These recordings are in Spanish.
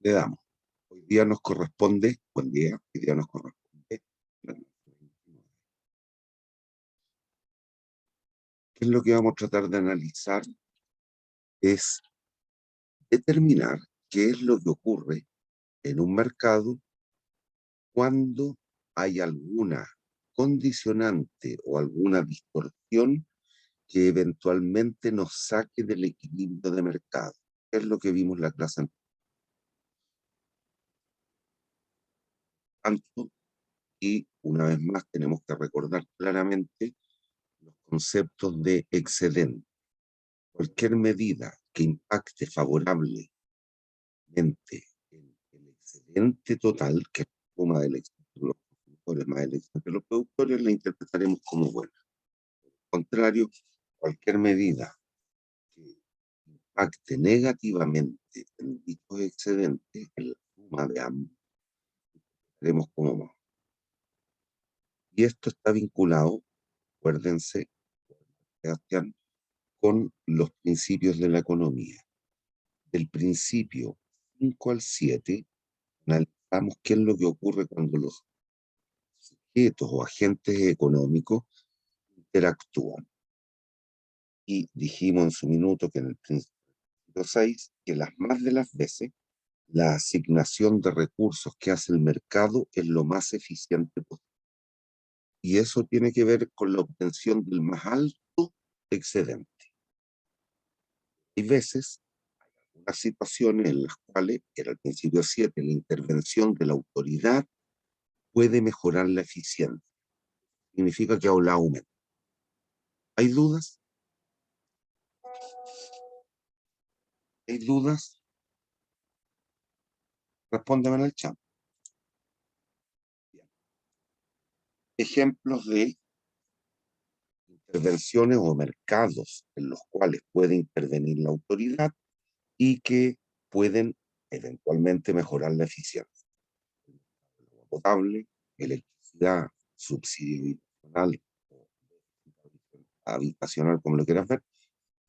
Le damos. Hoy día nos corresponde, buen día, hoy día nos corresponde. ¿Qué es lo que vamos a tratar de analizar? Es determinar qué es lo que ocurre en un mercado cuando hay alguna condicionante o alguna distorsión que eventualmente nos saque del equilibrio de mercado. ¿Qué es lo que vimos la clase anterior? Y una vez más tenemos que recordar claramente los conceptos de excedente. Cualquier medida que impacte favorablemente en el excedente total, que es la suma del excedente de los consumidores más el excedente de los productores, la interpretaremos como buena. Por el contrario, cualquier medida que impacte negativamente en dichos excedentes, en la suma de ambos, veremos como mala. Y esto está vinculado, acuérdense, Sebastián, con los principios de la economía. Del principio 5 al 7, analizamos qué es lo que ocurre cuando los sujetos o agentes económicos interactúan. Y dijimos en su minuto que en el principio 6, que las más de las veces la asignación de recursos que hace el mercado es lo más eficiente posible. Y eso tiene que ver con la obtención del más alto excedente. Hay veces, unas situaciones en las cuales, era el principio 7, la intervención de la autoridad puede mejorar la eficiencia. Significa que la aumenta. ¿Hay dudas? ¿Hay dudas? Respóndeme en el chat. Bien. Ejemplos de intervenciones o mercados en los cuales puede intervenir la autoridad y que pueden eventualmente mejorar la eficiencia. Agua potable, electricidad, subsidio habitacional, como lo quieras ver,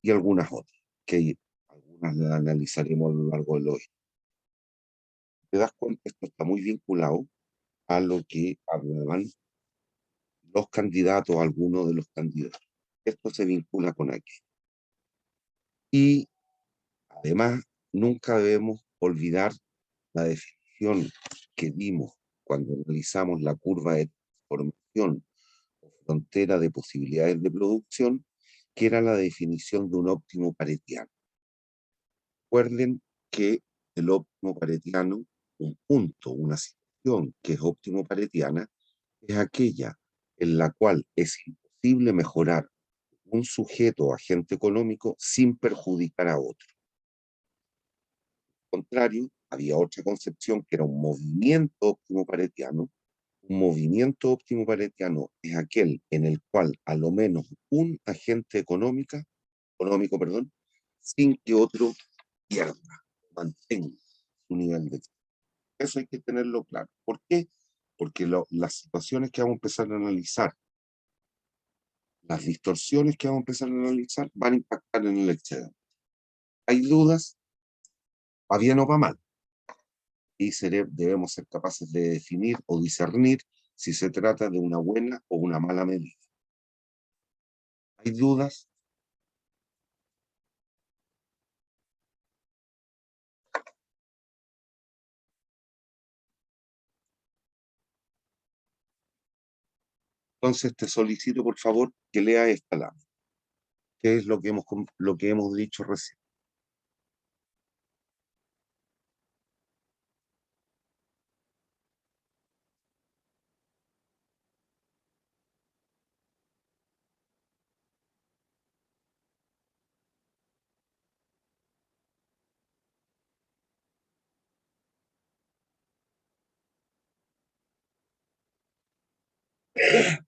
y algunas otras, que algunas las analizaremos a lo largo de hoy. Te das cuenta, esto está muy vinculado a lo que hablaban los candidatos, algunos de los candidatos. Esto se vincula con aquí. Y además, nunca debemos olvidar la definición que dimos cuando analizamos la curva de transformación o frontera de posibilidades de producción, que era la definición de un óptimo paretiano. Recuerden que el óptimo paretiano, un punto, una situación que es óptimo paretiana, es aquella en la cual es imposible mejorar un sujeto o agente económico sin perjudicar a otro. Al contrario, había otra concepción que era un movimiento óptimo paretiano. Un movimiento óptimo paretiano es aquel en el cual a lo menos un agente económico, sin que otro pierda, mantenga su nivel de... Eso hay que tenerlo claro. ¿Por qué? Porque las situaciones que vamos a empezar a analizar, las distorsiones que vamos a empezar a analizar, van a impactar en el excedente. ¿Hay dudas? ¿Va bien o va mal? Y debemos ser capaces de definir o discernir si se trata de una buena o una mala medida. ¿Hay dudas? Entonces te solicito, por favor, que lea esta lámina, que es lo que hemos dicho recién.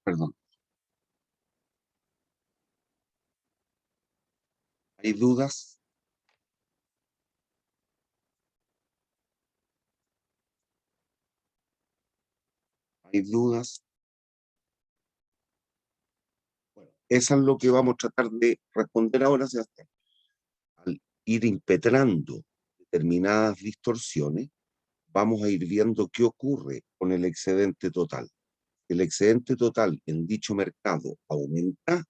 Perdón. ¿Hay dudas? ¿Hay dudas? Bueno, eso es lo que vamos a tratar de responder ahora, Sebastián. Al ir impetrando determinadas distorsiones, vamos a ir viendo qué ocurre con el excedente total. El excedente total en dicho mercado aumenta,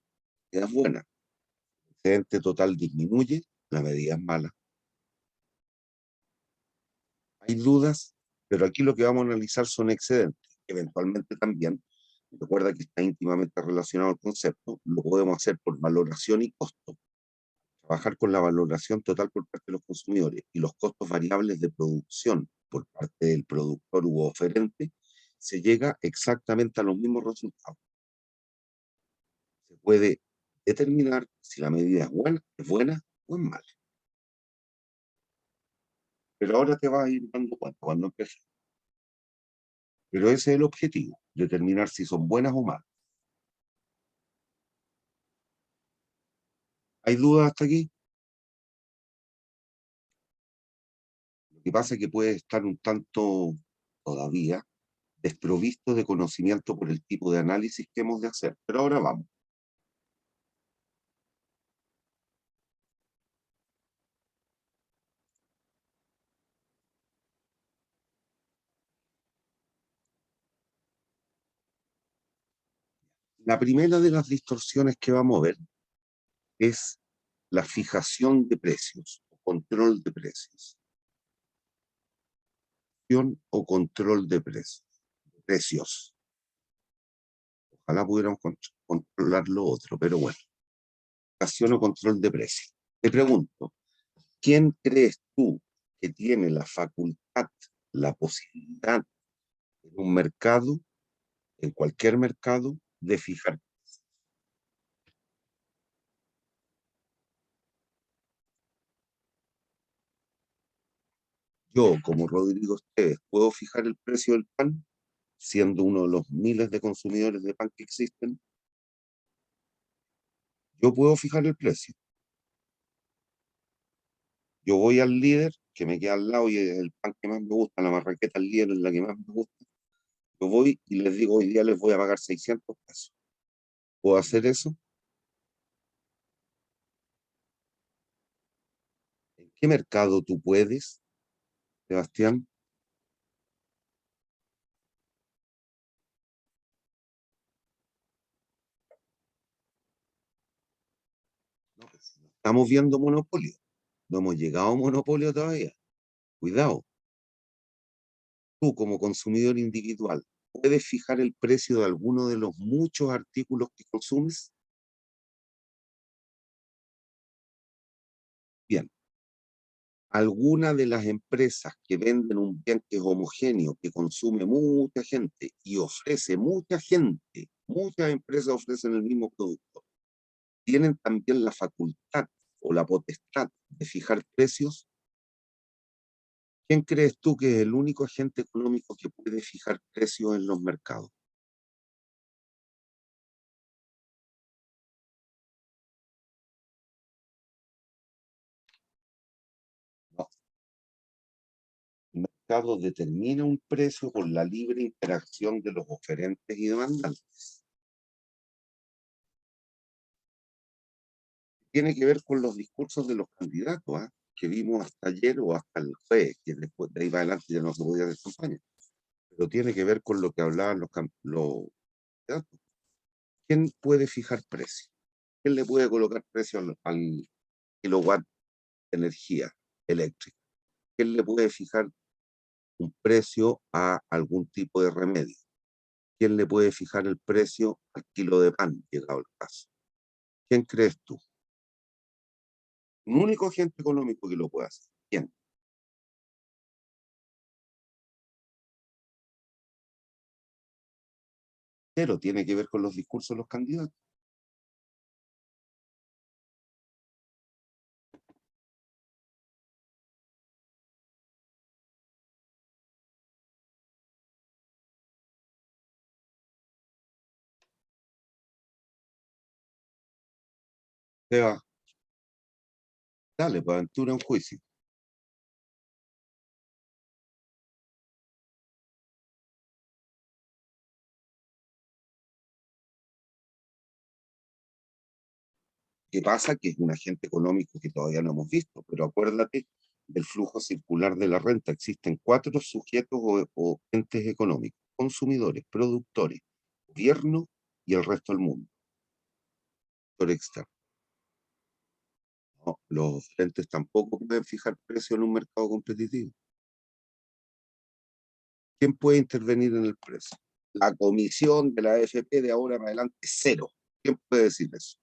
es buena. El excedente total disminuye, la medida es mala. Hay dudas, pero aquí lo que vamos a analizar son excedentes. Eventualmente también, recuerda que está íntimamente relacionado al concepto, lo podemos hacer por valoración y costo. Trabajar con la valoración total por parte de los consumidores y los costos variables de producción por parte del productor u oferente, se llega exactamente a los mismos resultados. Se puede determinar si la medida es buena o es mala. Pero ahora te vas a ir dando cuenta cuando empieces. Pero ese es el objetivo, determinar si son buenas o malas. ¿Hay dudas hasta aquí? Lo que pasa es que puede estar un tanto todavía desprovisto de conocimiento por el tipo de análisis que hemos de hacer. Pero ahora vamos. La primera de las distorsiones que vamos a ver es la fijación de precios o control de precios. O control de precios. Ojalá pudiéramos controlar lo otro, pero bueno. Fijación o control de precios. Te pregunto, ¿quién crees tú que tiene la facultad, la posibilidad en un mercado, en cualquier mercado, de fijar? Yo, como Rodrigo Esteves, ¿puedo fijar el precio del pan, siendo uno de los miles de consumidores de pan que existen? Yo puedo fijar el precio. Yo voy al líder, que me queda al lado y es el pan que más me gusta, la marraqueta al líder es la que más me gusta. Yo voy y les digo, hoy día les voy a pagar 600 pesos. ¿Puedo hacer eso? ¿En qué mercado tú puedes, Sebastián? No, pues, no estamos viendo monopolio. No hemos llegado a monopolio todavía. Cuidado. Tú, como consumidor individual, ¿puedes fijar el precio de alguno de los muchos artículos que consumes? Bien. Alguna de las empresas que venden un bien que es homogéneo, que consume mucha gente y ofrece mucha gente, muchas empresas ofrecen el mismo producto, tienen también la facultad o la potestad de fijar precios. ¿Quién crees tú que es el único agente económico que puede fijar precios en los mercados? No, el mercado determina un precio por la libre interacción de los oferentes y demandantes. Tiene que ver con los discursos de los candidatos, ¿ah? Que vimos hasta ayer o hasta el jueves, que después de ahí para adelante ya no se podía hacer campaña. Pero tiene que ver con lo que hablaban los candidatos. ¿Quién puede fijar precio? ¿Quién le puede colocar precio al kilowatt de energía eléctrica? ¿Quién le puede fijar un precio a algún tipo de remedio? ¿Quién le puede fijar el precio al kilo de pan, llegado el caso? ¿Quién crees tú? Un único agente económico que lo puede hacer. ¿Quién? Pero tiene que ver con los discursos de los candidatos. Seba, dale, pues aventura un juicio. ¿Qué pasa? Que es un agente económico que todavía no hemos visto, pero acuérdate del flujo circular de la renta. Existen cuatro sujetos o entes económicos: consumidores, productores, gobierno y el resto del mundo, sector externo. No, los entes tampoco pueden fijar precio en un mercado competitivo. ¿Quién puede intervenir en el precio? La comisión de la AFP de ahora en adelante es cero. ¿Quién puede decir eso?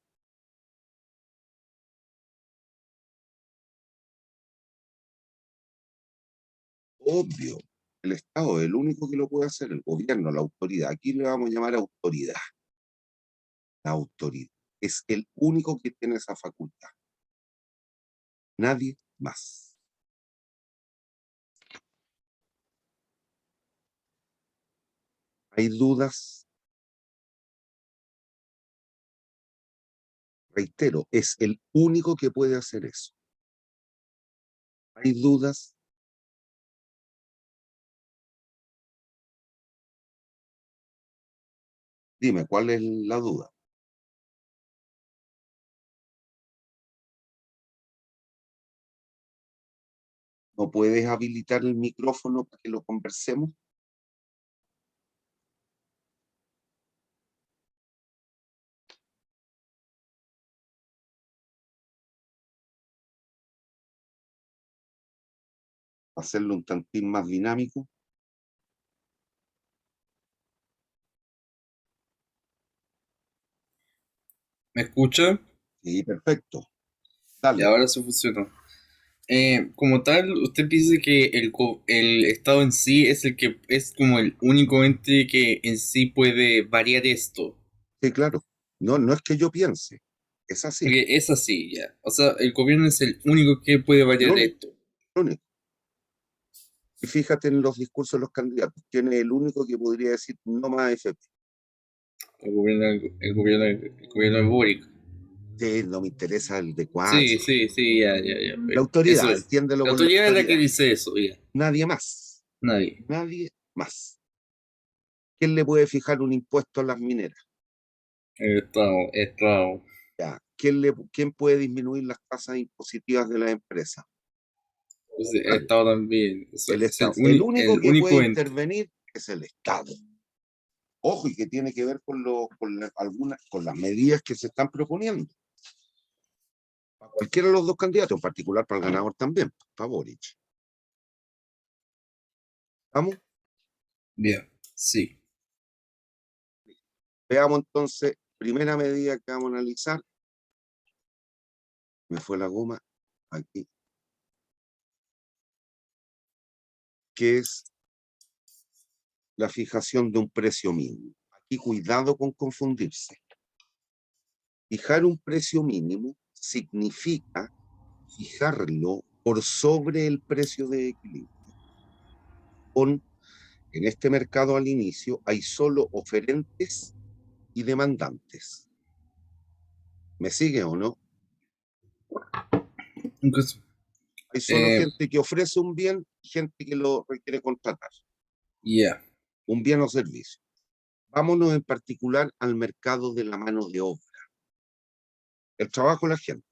Obvio, el Estado es el único que lo puede hacer, el gobierno, la autoridad. Aquí le vamos a llamar autoridad. La autoridad es el único que tiene esa facultad. Nadie más. ¿Hay dudas? Reitero, es el único que puede hacer eso. ¿Hay dudas? Dime, ¿cuál es la duda? ¿No puedes habilitar el micrófono para que lo conversemos? Hacerlo un tantín más dinámico. ¿Me escucha? Sí, perfecto. Y Dale. ahora se funcionó. Como tal, usted piensa que el Estado en sí es el que es como el único ente que en sí puede variar esto. Sí, claro. No, no es que yo piense. Es así. Porque es así, ya. O sea, el gobierno es el único que puede El variar único, esto. el único. Y fíjate en los discursos de los candidatos. ¿Quién es el único que podría decir no más AFP? El gobierno de Boric. Sí, no me interesa el de Sí, Cuadri. sí, sí, ya, ya, ya. La Eso autoridad, es. entiéndelo La por la autoridad es la que autoridad. dice eso, ya. Nadie más. Nadie. Nadie más. ¿Quién le puede fijar un impuesto a las mineras? El Estado. Ya. ¿Quién puede disminuir las tasas impositivas de las empresas? Pues el Nadie. Estado también. El Es el, Estado. El único el que puede único ente. intervenir es el Estado. Ojo, y que tiene que ver con las medidas que se están proponiendo. Para cualquiera de los dos candidatos, en particular para el ganador también, para Boric. ¿Vamos? Bien, sí. Veamos entonces, primera medida que vamos a analizar. Me fue la goma aquí, que es la fijación de un precio mínimo. Aquí cuidado con confundirse. Fijar un precio mínimo significa fijarlo por sobre el precio de equilibrio. En este mercado al inicio hay solo oferentes y demandantes. ¿Me sigue o no? Entonces, Hay solo eh, gente que ofrece un bien y gente que lo requiere contratar, yeah. un bien o servicio. Vámonos en particular al mercado de la mano de obra. El trabajo de la gente.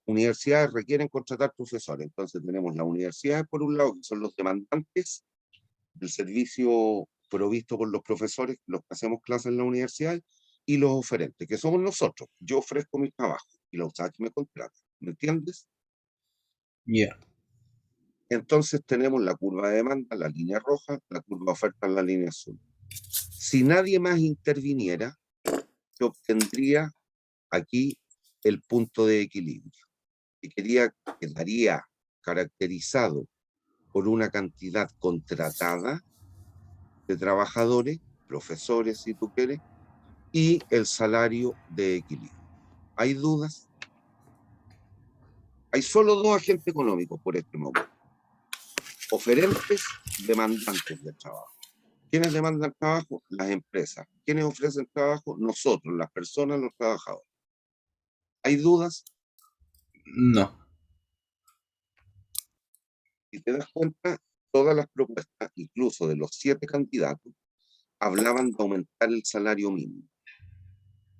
Universidades requieren contratar profesores, entonces tenemos las universidades por un lado, que son los demandantes del servicio provisto por los profesores, los que hacemos clases en la universidad, y los oferentes, que somos nosotros. Yo ofrezco mi trabajo y la USACH me contrata. ¿Me entiendes? Yeah. Entonces tenemos la curva de demanda, la línea roja, la curva de oferta en la línea azul. Si nadie más interviniera, se obtendría aquí el punto de equilibrio, que quedaría caracterizado por una cantidad contratada de trabajadores, profesores si tú quieres, y el salario de equilibrio. ¿Hay dudas? Hay solo dos agentes económicos por este momento: oferentes, demandantes de trabajo. ¿Quiénes demandan trabajo? Las empresas. ¿Quiénes ofrecen trabajo? Nosotros, las personas, los trabajadores. ¿Hay dudas? No. Si te das cuenta, todas las propuestas, incluso de los 7 candidatos, hablaban de aumentar el salario mínimo.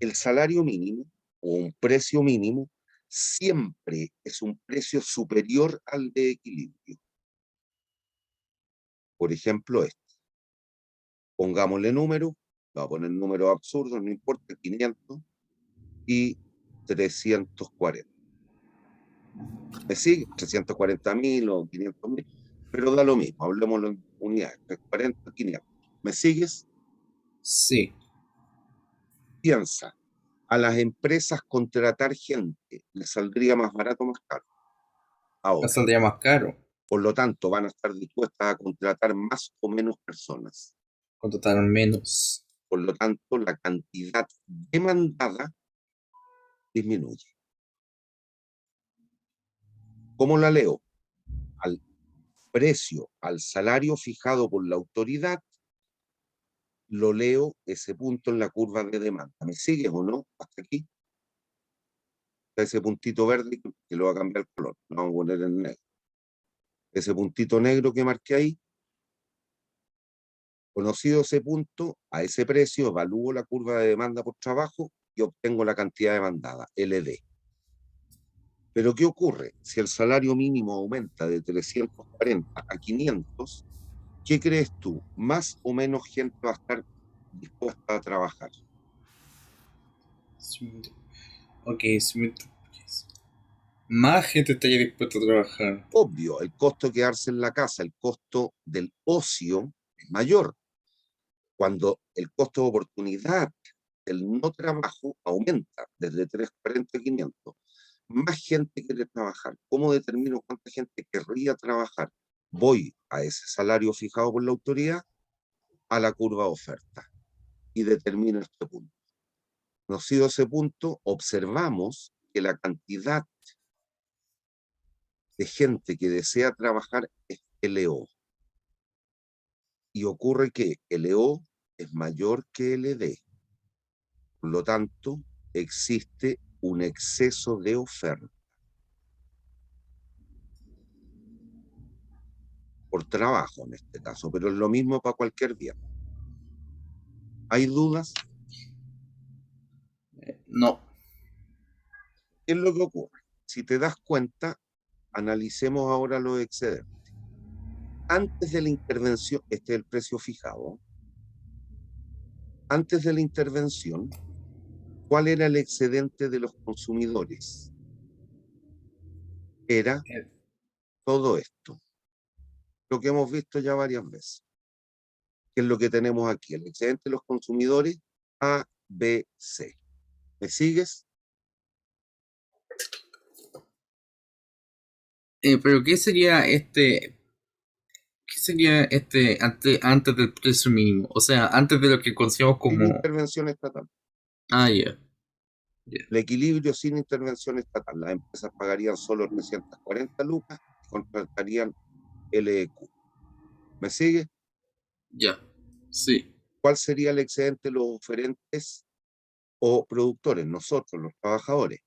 El salario mínimo o un precio mínimo siempre es un precio superior al de equilibrio. Por ejemplo, pongámosle número, voy a poner números absurdos, no importa, 500 y 340. ¿Me sigue? 340.000 o 500.000, pero da lo mismo, hablemos en unidades, 340, 500. ¿Me sigues? Sí, Piensa, a las empresas contratar gente les saldría más barato o más caro. me Ahora, saldría más caro por lo tanto, van a estar dispuestas a contratar más o menos personas. contratar menos. Por lo tanto, la cantidad demandada disminuye. ¿Cómo la leo? Al precio, al salario fijado por la autoridad, lo leo ese punto en la curva de demanda. ¿Me sigues o no? Hasta aquí. Está ese puntito verde que lo va a cambiar el color. Lo vamos a poner en negro. Ese puntito negro que marqué ahí, conocido ese punto, a ese precio, evalúo la curva de demanda por trabajo y obtengo la cantidad demandada, LD. Pero ¿qué ocurre? Si el salario mínimo aumenta de 340 a 500, ¿qué crees tú? ¿Más o menos gente va a estar dispuesta a trabajar? Ok, más gente estaría dispuesta a trabajar. Obvio, el costo de quedarse en la casa, el costo del ocio es mayor. Cuando el costo de oportunidad del no trabajo aumenta desde 340 a 500, más gente quiere trabajar. ¿Cómo determino cuánta gente querría trabajar? Voy a ese salario fijado por la autoridad, a la curva de oferta y determino este punto. Conocido ese punto, observamos que la cantidad de gente que desea trabajar es LO. Y ocurre que LO es mayor que LD. Por lo tanto, existe un exceso de oferta por trabajo en este caso, pero es lo mismo para cualquier bien. ¿Hay dudas? No. ¿Qué es lo que ocurre? Si te das cuenta, analicemos ahora los excedentes. Antes de la intervención, este es el precio fijado. Antes de la intervención, ¿cuál era el excedente de los consumidores? Era todo esto, lo que hemos visto ya varias veces. ¿Qué es lo que tenemos aquí? El excedente de los consumidores A, B, C. ¿Me sigues? Pero ¿qué sería antes del precio mínimo? O sea, antes de lo que consideramos Sin como, intervención estatal. ah, ya, ya, El equilibrio sin intervención estatal. Las empresas pagarían solo 340 lucas y contratarían LEQ. ¿Me sigue? ya, sí. ¿Cuál sería el excedente de los oferentes o productores? Nosotros, los trabajadores.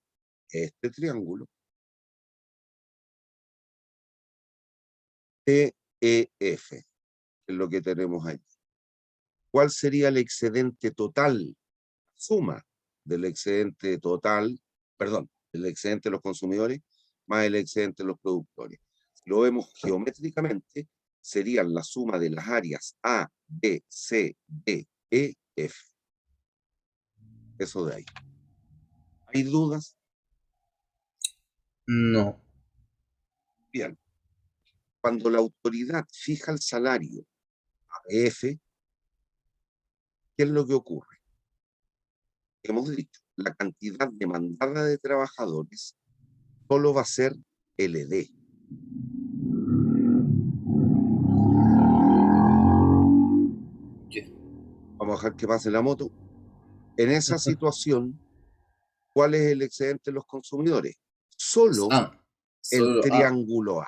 Este triángulo, TEF, es lo que tenemos ahí. ¿Cuál sería el excedente total? Suma del excedente total, perdón, del excedente de los consumidores más el excedente de los productores. Si lo vemos geométricamente, serían la suma de las áreas A, B, C, D, E, F. Eso de ahí. ¿Hay dudas? No. Bien. Cuando la autoridad fija el salario ABF, ¿qué es lo que ocurre? Hemos dicho, la cantidad demandada de trabajadores solo va a ser LD. Ya. Vamos a dejar que pase la moto. En esa situación, ¿cuál es el excedente de los consumidores? Solo Ah, el solo, triángulo A.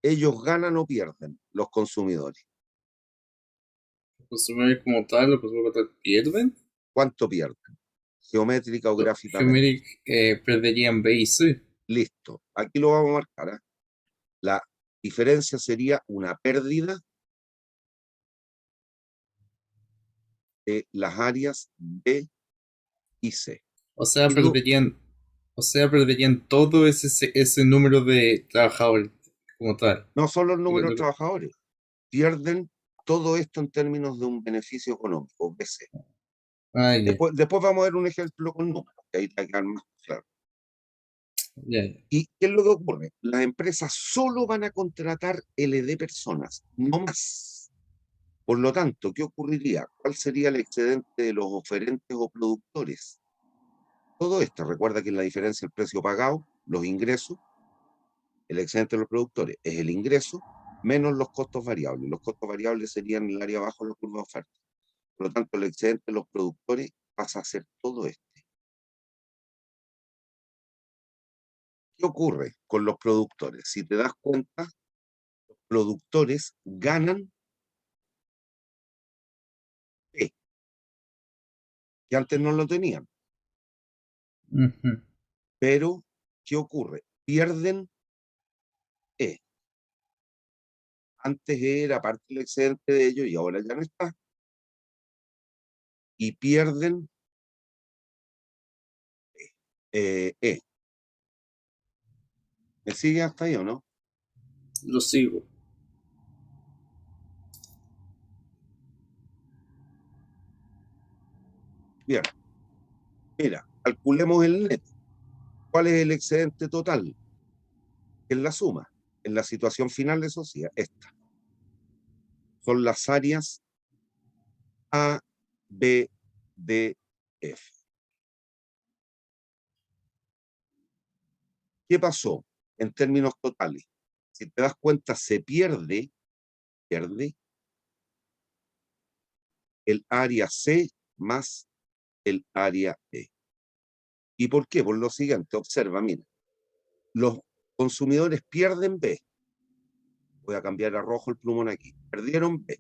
Ellos ganan o pierden, los consumidores. los consumidores como tal, los consumidores como tal pierden. ¿Cuánto pierden? Geométrica o Los gráficamente. Humeric perderían B y C. Listo. Aquí lo vamos a marcar. ¿Eh? La diferencia sería una pérdida de las áreas B y C. O sea, Y perderían O sea, perderían todo ese número de trabajadores como tal. No solo el Lo- número de lo que- trabajadores, pierden todo esto en términos de un beneficio económico, BC. Ah, ya, Después vamos a ver un ejemplo con números, que ahí te va a quedar más claro. ya, ya. ¿Y qué es lo que ocurre? Las empresas solo van a contratar LD personas, no más. Por lo tanto, ¿qué ocurriría? ¿Cuál sería el excedente de los oferentes o productores? Todo esto, recuerda que la diferencia del precio pagado, los ingresos, el excedente de los productores es el ingreso menos los costos variables. Los costos variables serían el área abajo de la curva de oferta. Por lo tanto, el excedente de los productores pasa a ser todo esto. ¿Qué ocurre con los productores? Si te das cuenta, productores ganan P, que antes no lo tenían. Ujú. Pero, ¿qué ocurre? Pierden E. Antes era parte del excedente de ellos y ahora ya no está. Y pierden E. ¿Me sigue hasta ahí o no? Lo sigo. Bien, mira, calculemos el neto. ¿Cuál es el excedente total? Es la suma. En la situación final de sociedad, esta. Son las áreas A, B, D, F. ¿Qué pasó en términos totales? Si te das cuenta, se pierde el área C más el área E. ¿Y por qué? Por lo siguiente, observa, mira, los consumidores pierden B. Voy a cambiar a rojo el plumón aquí. Perdieron B.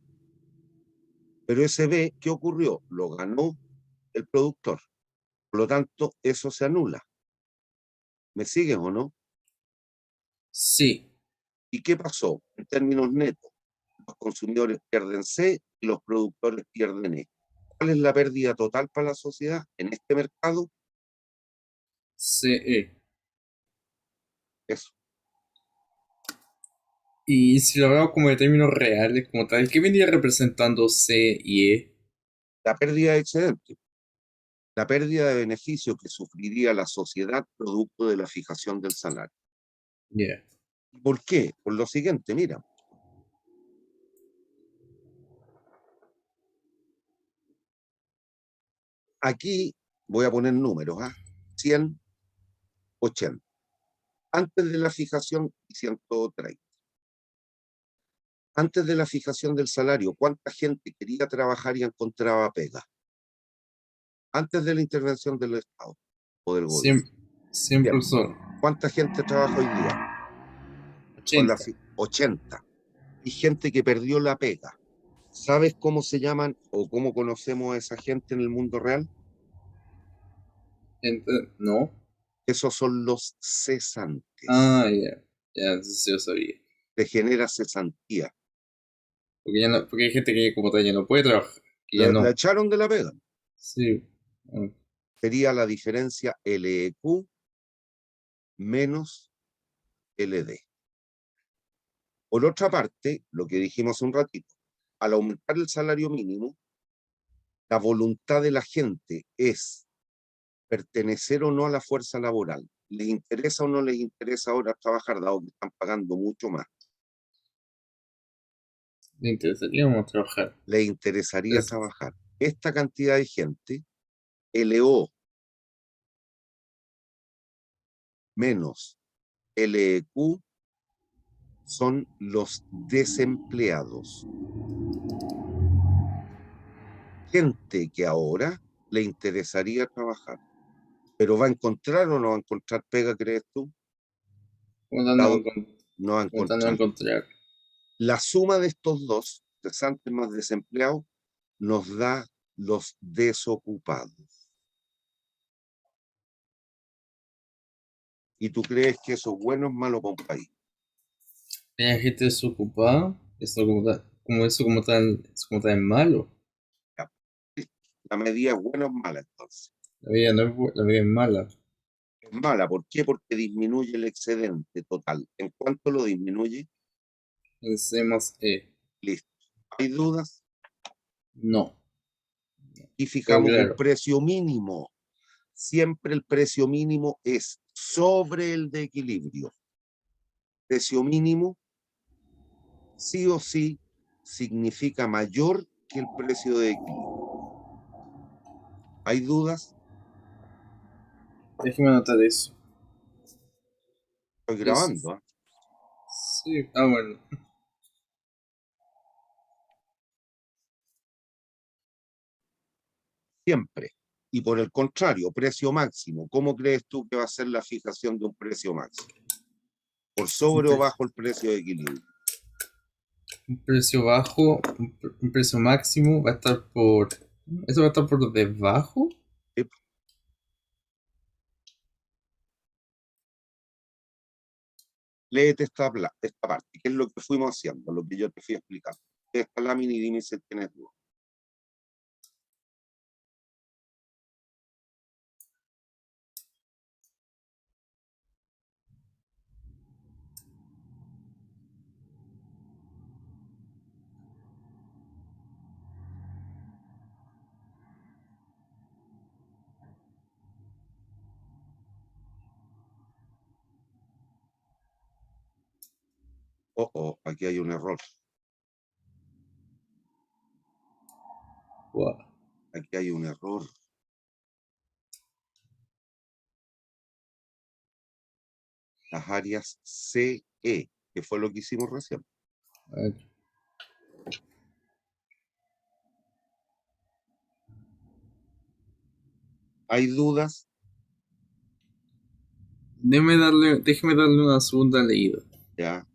Pero ese B, ¿qué ocurrió? Lo ganó el productor. Por lo tanto, eso se anula. ¿Me siguen o no? Sí, ¿Y qué pasó? En términos netos, los consumidores pierden C y los productores pierden E. ¿Cuál es la pérdida total para la sociedad en este mercado? CE. Eso. Y si lo hablamos como de términos reales, como tal, ¿qué vendría representando C y E? La pérdida de excedente, la pérdida de beneficio que sufriría la sociedad producto de la fijación del salario. Ya. ¿Por qué? Por lo siguiente, mira, aquí voy a poner números, ¿ah? 180. Antes de la fijación, 130. Antes de la fijación del salario, ¿cuánta gente quería trabajar y encontraba pega? Antes de la intervención del Estado o del gobierno. 100, 100 Bien, personas. ¿cuánta gente trabaja hoy día? Con la 80. 80. Y gente que perdió la pega. ¿Sabes cómo se llaman o cómo conocemos a esa gente en el mundo real? No. Esos son los Ah, cesantes. ya. Ya, entonces sí lo sabía. Te genera cesantía. Porque ya no, porque hay gente que como tal ya no puede trabajar. Que ya La no. echaron de la pega. Sí. Ah, Sería la diferencia LEQ menos LD. Por otra parte, lo que dijimos un ratito, al aumentar el salario mínimo, la voluntad de la gente es pertenecer o no a la fuerza laboral. ¿Les interesa o no les interesa ahora trabajar, dado que están pagando mucho más? le interesaría como trabajar. Les interesaría Es- trabajar. Esta cantidad de gente, LO menos LEQ, son los desempleados. Gente que ahora le interesaría trabajar, pero ¿va a encontrar o no va a encontrar pega, crees tú? como tal no, Dado no va a como tal no encontrar. encontrar. La suma de estos dos, cesantes más desempleados, nos da los desocupados. ¿Y tú crees que eso es bueno o malo para un país? Hay gente desocupada. Eso como tal, eso como tal es malo. Ya, la medida es buena o mala entonces. La vida no es la vida es mala. Es mala. ¿Por qué? Porque disminuye el excedente total. ¿En cuánto lo disminuye? En C más E. Listo. ¿Hay dudas? No. Y Pero fijamos un claro. precio mínimo. Siempre el precio mínimo es sobre el de equilibrio. Precio mínimo, sí o sí, significa mayor que el precio de equilibrio. ¿Hay dudas? Déjeme anotar eso. Estoy Es, grabando, ¿eh? sí. Ah, bueno. Siempre. Y por el contrario, precio máximo. ¿Cómo crees tú que va a ser la fijación de un precio máximo? ¿Por Un, sobre o pre- bajo el precio de equilibrio? un precio bajo, un precio máximo va a estar por. ¿Eso va a estar por debajo? ¿Sí? Léete esta parte, que es lo que fuimos haciendo, lo que yo te fui explicando. Esta lámina y dime si tienes dudas. Oh, oh, aquí hay un error. Wow. Aquí hay un error. Las áreas CE, que fue lo que hicimos recién. A ver, ¿Hay dudas? déjeme darle una segunda leída. Ya.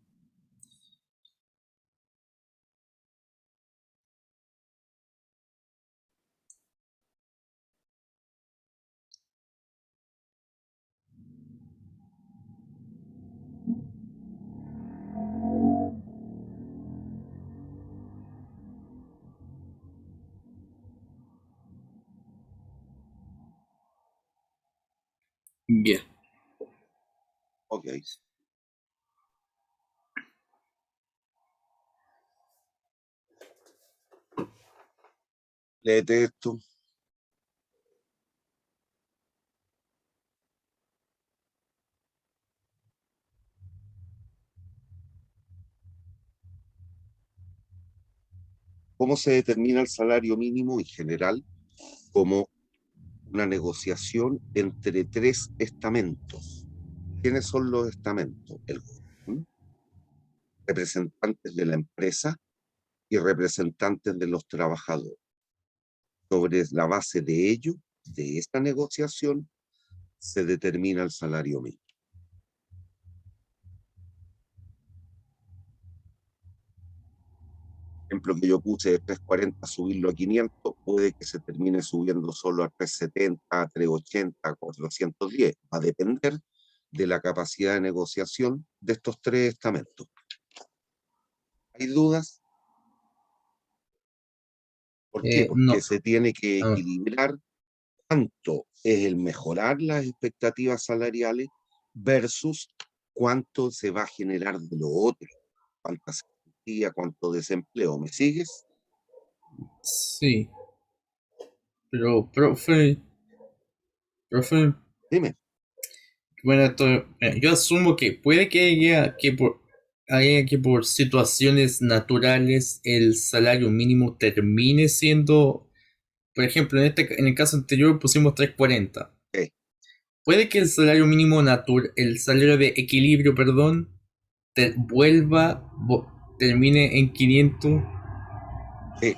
Ya. Ok. Léete esto. ¿Cómo se determina el salario mínimo en general? Como una negociación entre tres estamentos. ¿Quiénes son los estamentos? El gobierno, representantes de la empresa y representantes de los trabajadores. Sobre la base de ello, de esta negociación, se determina el salario mínimo. Ejemplo que yo puse de 340 subirlo a 500, puede que se termine subiendo solo a 370, a 380, a 410. Va a depender de la capacidad de negociación de estos tres estamentos. ¿Hay dudas? ¿Por qué? Porque No. se tiene que Ah, equilibrar cuánto es el mejorar las expectativas salariales versus cuánto se va a generar de lo otro, cuánta sequía, cuánto desempleo. ¿Me sigues? sí. Pero, profe, Dime. bueno, yo asumo que puede que haya que por situaciones naturales el salario mínimo termine siendo, por ejemplo, en el caso anterior pusimos 340. Eh, Puede que el salario mínimo el salario de equilibrio, perdón, termine en 500. eh,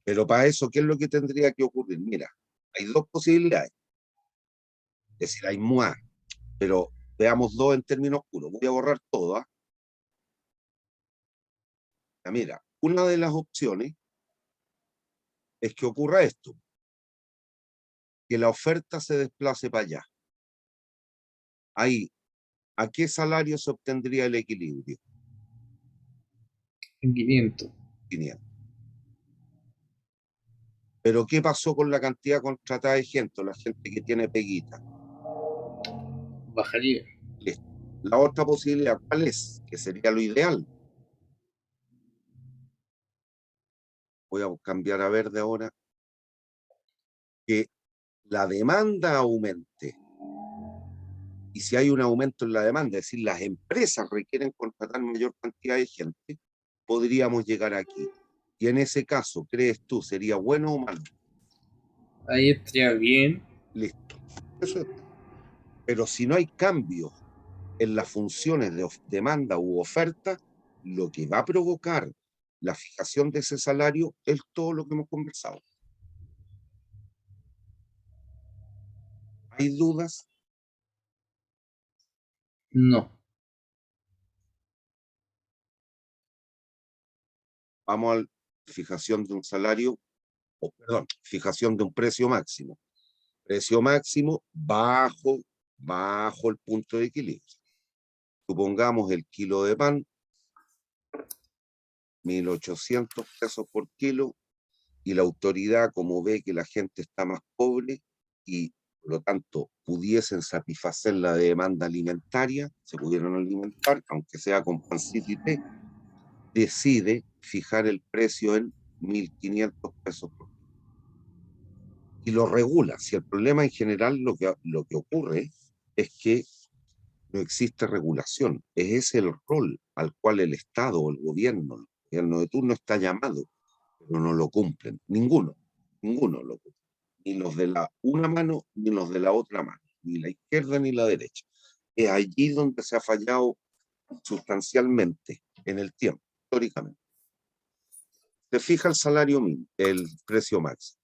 pero para eso, ¿qué es lo que tendría que ocurrir? Mira, hay dos posibilidades. Es decir, hay más, pero veamos dos en términos puros. Voy a borrar todo. ¿Ah? Mira, una de las opciones es que ocurra esto, que la oferta se desplace para allá. Ahí, ¿a qué salario se obtendría el equilibrio? En 500. 500. Pero ¿qué pasó con la cantidad contratada de gente, la gente que tiene peguita? bajaría. Listo. La otra posibilidad, ¿cuál es? Que sería lo ideal. Voy a cambiar a verde ahora. Que la demanda aumente. Y si hay un aumento en la demanda, es decir, las empresas requieren contratar mayor cantidad de gente, podríamos llegar aquí. Y en ese caso, ¿crees tú, sería bueno o malo? Ahí estaría bien. Listo. Eso es. Pero si no hay cambios en las funciones de demanda u oferta, lo que va a provocar la fijación de ese salario es todo lo que hemos conversado. ¿Hay dudas? No. Vamos a la fijación de un salario, o perdón, fijación de un precio máximo. Precio máximo bajo el punto de equilibrio. Supongamos el kilo de pan, 1.800 pesos por kilo, y la autoridad, como ve que la gente está más pobre y por lo tanto pudiesen satisfacer la demanda alimentaria, se pudieran alimentar, aunque sea con pancito y té, decide fijar el precio en 1.500 pesos por kilo. Y lo regula. Si el problema en general lo que ocurre es que no existe regulación. Es ese el rol al cual el Estado o el gobierno de turno está llamado, pero no lo cumplen. Ninguno lo cumple. Ni los de la una mano, ni los de la otra mano, ni la izquierda ni la derecha. Es allí donde se ha fallado sustancialmente en el tiempo, históricamente. Se fija el salario mínimo, el precio máximo.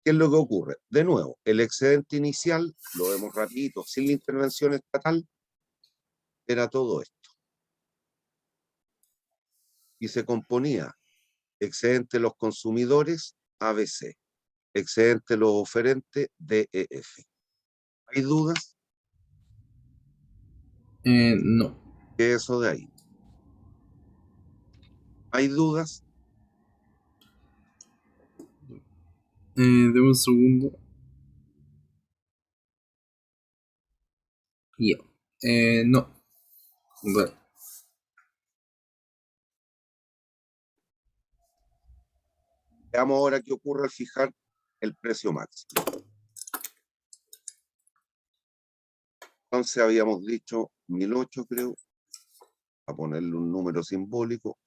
¿Qué es lo que ocurre? De nuevo, el excedente inicial, lo vemos rapidito, sin la intervención estatal, era todo esto. Y se componía excedente de los consumidores, ABC, excedente de los oferentes, DEF. ¿Hay dudas? No. ¿Qué es eso de ahí? ¿Hay dudas? Deme un segundo. Ya. No. Bueno. Veamos ahora qué ocurre al fijar el precio máximo. Entonces habíamos dicho 1.008, creo, a ponerle un número simbólico,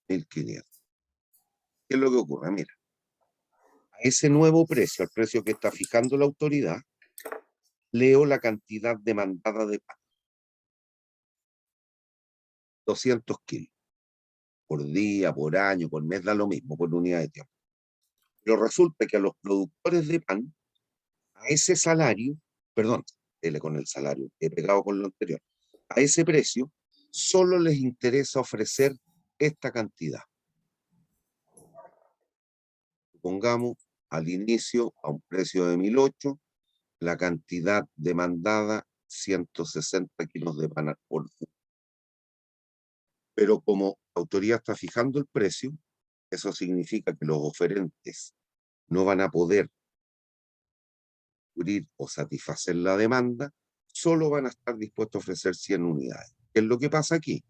1.500. ¿Qué es lo que ocurre? Mira, a ese nuevo precio, al precio que está fijando la autoridad, leo la cantidad demandada de pan, 200 kilos, por día, por año, por mes, da lo mismo, por unidad de tiempo. Pero resulta que a los productores de pan, a ese salario, perdón, con el salario, he pegado con lo anterior, a ese precio, solo les interesa ofrecer esta cantidad. Supongamos al inicio a un precio de 1.008, la cantidad demandada 160 kilos de pan por día. Pero como la autoridad está fijando el precio, eso significa que los oferentes no van a poder cubrir o satisfacer la demanda, solo van a estar dispuestos a ofrecer 100 unidades. ¿Qué es lo que pasa aquí?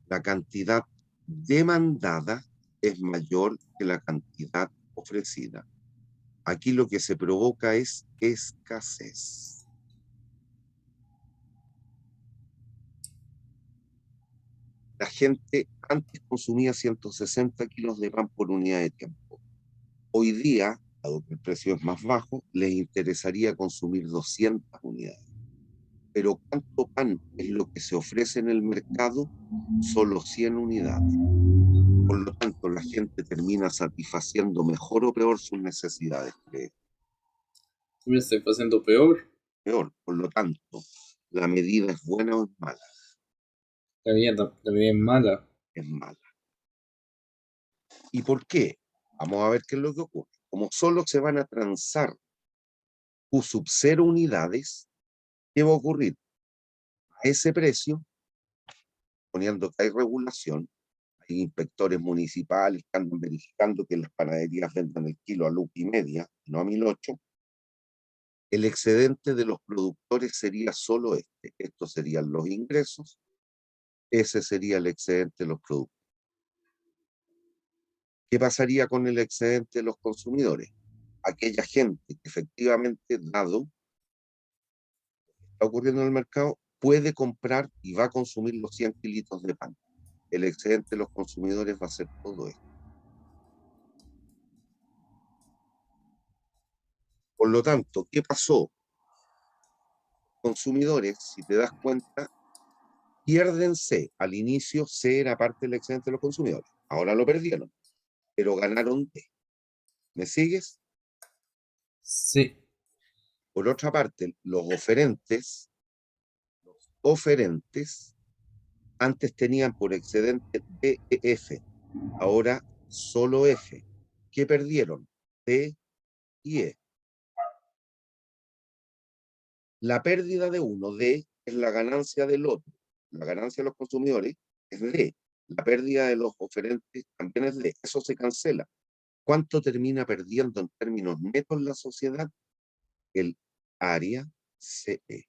La cantidad demandada es mayor que la cantidad ofrecida. Aquí lo que se provoca es escasez. La gente antes consumía 160 kilos de pan por unidad de tiempo. Hoy día, dado que el precio es más bajo, les interesaría consumir 200 unidades. Pero ¿cuánto pan es lo que se ofrece en el mercado? Solo 100 unidades. Por lo tanto, la gente termina satisfaciendo mejor o peor sus necesidades. Me estoy pasando peor. Peor. Por lo tanto, la medida es buena o es mala. También mala. Es mala. ¿Y por qué? Vamos a ver qué es lo que ocurre. Como solo se van a transar Q sub 0 unidades, ¿qué va a ocurrir? A ese precio, poniendo que hay regulación, hay inspectores municipales que andan verificando que las panaderías vendan el kilo a 1,5 lucas, no a 1.008, El excedente de los productores sería solo este. Estos serían los ingresos. Ese sería el excedente de los productores. ¿Qué pasaría con el excedente de los consumidores? Aquella gente que efectivamente, dado lo que está ocurriendo en el mercado, puede comprar y va a consumir los 100 kilitos de pan. El excedente de los consumidores va a ser todo esto. Por lo tanto, ¿qué pasó? Consumidores, si te das cuenta, pierden C. Al inicio C era parte del excedente de los consumidores. Ahora lo perdieron, pero ganaron D. ¿Me sigues? Sí. Por otra parte, los oferentes antes tenían por excedente D e F, ahora solo F. ¿Qué perdieron? D y E. La pérdida de uno, D, es la ganancia del otro. La ganancia de los consumidores es D. La pérdida de los oferentes también es D. Eso se cancela. ¿Cuánto termina perdiendo en términos netos la sociedad? El área CE.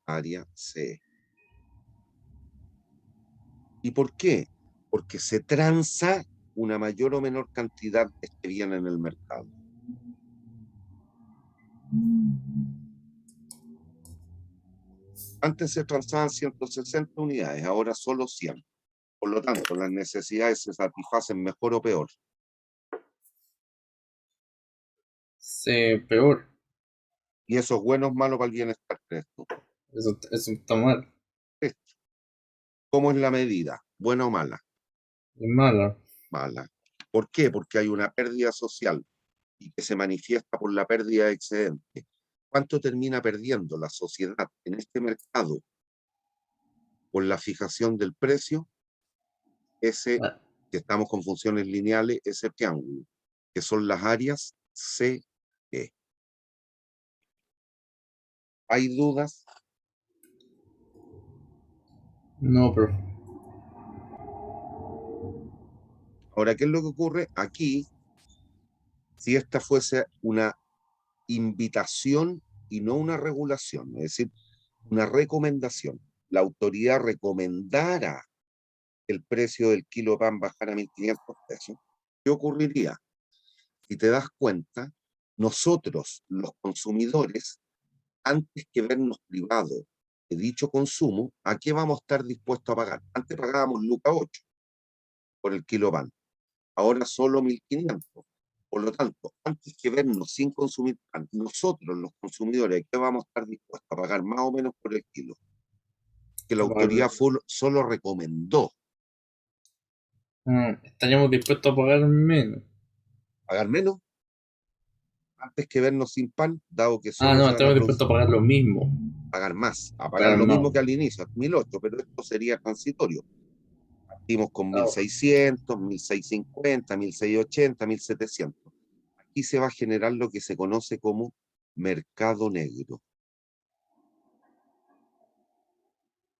Área CE. ¿Y por qué? Porque se transa una mayor o menor cantidad de este bien en el mercado. Antes se transaban 160 unidades, ahora solo 100. Por lo tanto, las necesidades se satisfacen mejor o peor. Sí, peor. Y eso es bueno o malo para el bienestar de esto. Eso está mal. ¿Cómo es la medida? ¿Buena o mala? Es mala. Mala. ¿Por qué? Porque hay una pérdida social y que se manifiesta por la pérdida de excedente. ¿Cuánto termina perdiendo la sociedad en este mercado por la fijación del precio? Ese, Ah, que estamos con funciones lineales, ese triángulo, que son las áreas C, E. ¿Hay dudas? no, pero Ahora, ¿qué es lo que ocurre? Aquí, si esta fuese una invitación y no una regulación, es decir, una recomendación, la autoridad recomendara que el precio del kilo pan bajara a 1.500 pesos, ¿qué ocurriría? Si te das cuenta, nosotros, los consumidores, antes que vernos privados de dicho consumo, ¿a qué vamos a estar dispuestos a pagar? Antes pagábamos lucas 8 por el kilo pan, ahora solo 1.500. Por lo tanto, antes que vernos sin consumir pan, nosotros, los consumidores, ¿a qué vamos a estar dispuestos a pagar más o menos por el kilo? Que la autoridad solo recomendó estaríamos dispuestos a pagar menos. pagar menos antes que vernos sin pan, dado que Ah, solo no, se van a estamos dispuestos a pagar lo mismo. pagar más, a pagar Pagar lo más. mismo que al inicio, 1.008, pero esto sería transitorio. Partimos con Ah, 1.600, 1.650, 1.680, 1.700. Aquí se va a generar lo que se conoce como mercado negro.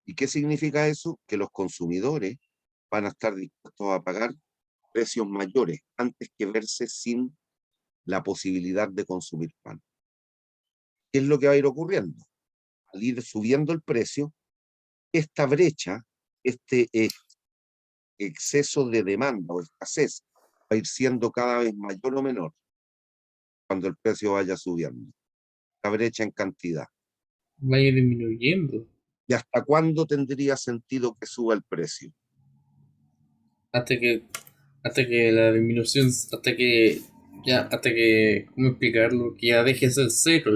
¿Y qué significa eso? Que los consumidores van a estar dispuestos a pagar precios mayores antes que verse sin la posibilidad de consumir pan. ¿Qué es lo que va a ir ocurriendo? Al ir subiendo el precio, esta brecha, este exceso de demanda o escasez, va a ir siendo cada vez mayor o menor cuando el precio vaya subiendo. La brecha en cantidad. va a ir disminuyendo. ¿Y hasta cuándo tendría sentido que suba el precio? Hasta que, hasta que la disminución, hasta que, ¿cómo explicarlo? Que ya deje de ser cero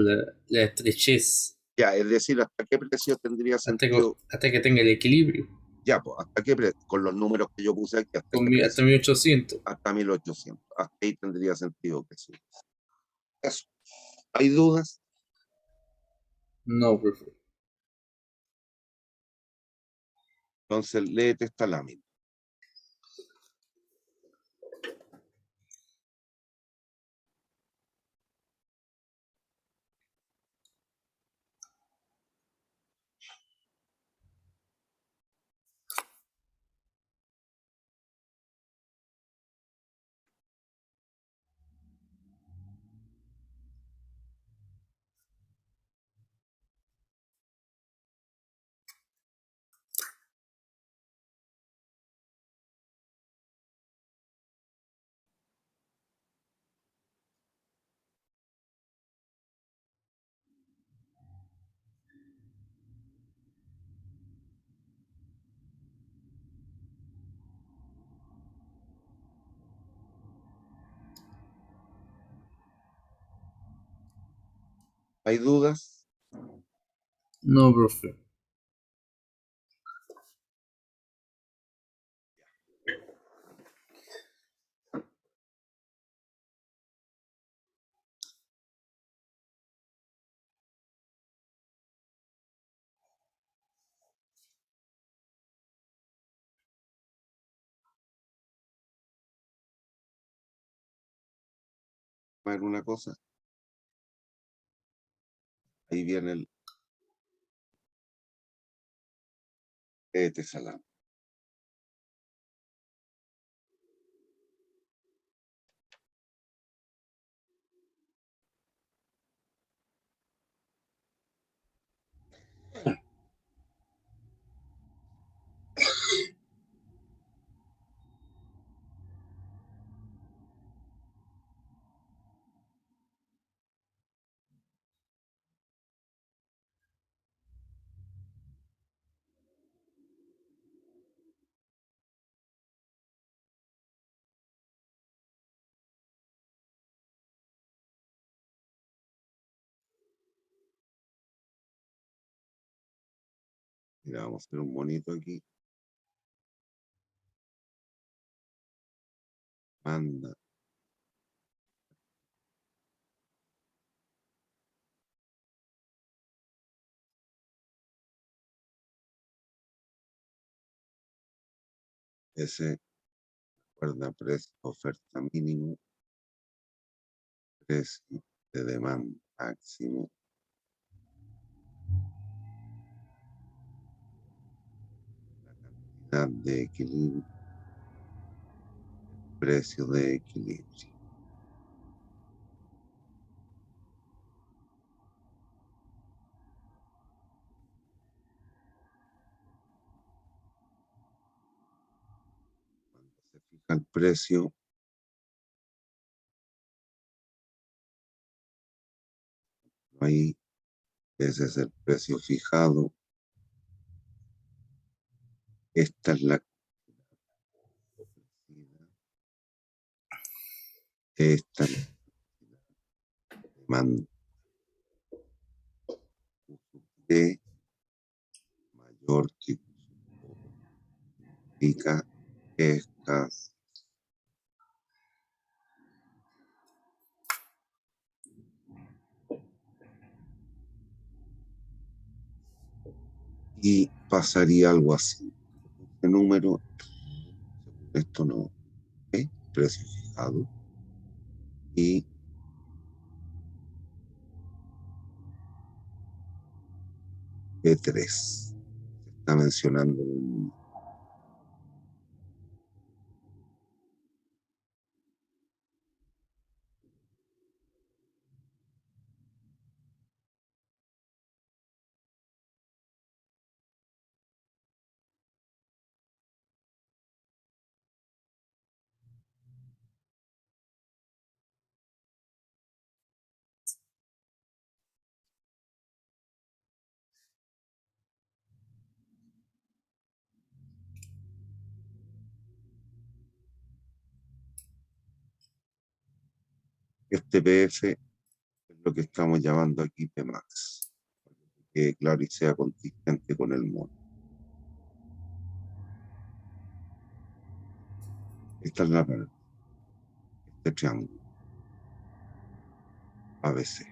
la estrechez. Ya, es decir, ¿hasta qué precio tendría sentido? Hasta que tenga el equilibrio. Ya, pues, ¿hasta qué precio? Con los números que yo puse aquí, ¿hasta qué Hasta precio? 1800. Hasta 1.800. Hasta ahí tendría sentido que suba. Eso. ¿Hay dudas? No, profe. Entonces, léete esta lámina. ¿Hay dudas? No, profe. A ver una cosa. Ahí viene el salado. Mira, vamos a hacer un monito aquí. Manda. Ese, recuerda, precio, oferta mínimo, precio de demanda máximo, cantidad de equilibrio, precio de equilibrio. Cuando se fija el precio, ahí ese es el precio fijado. Esta es la esta es la demanda de mayor que significa escasez. Y pasaría algo así. Este número, según esto no es precio fijado. Y B3 se está mencionando en este PF es lo que estamos llamando aquí Pmax, que claro y sea consistente con el mono. Esta es la red, este triángulo ABC.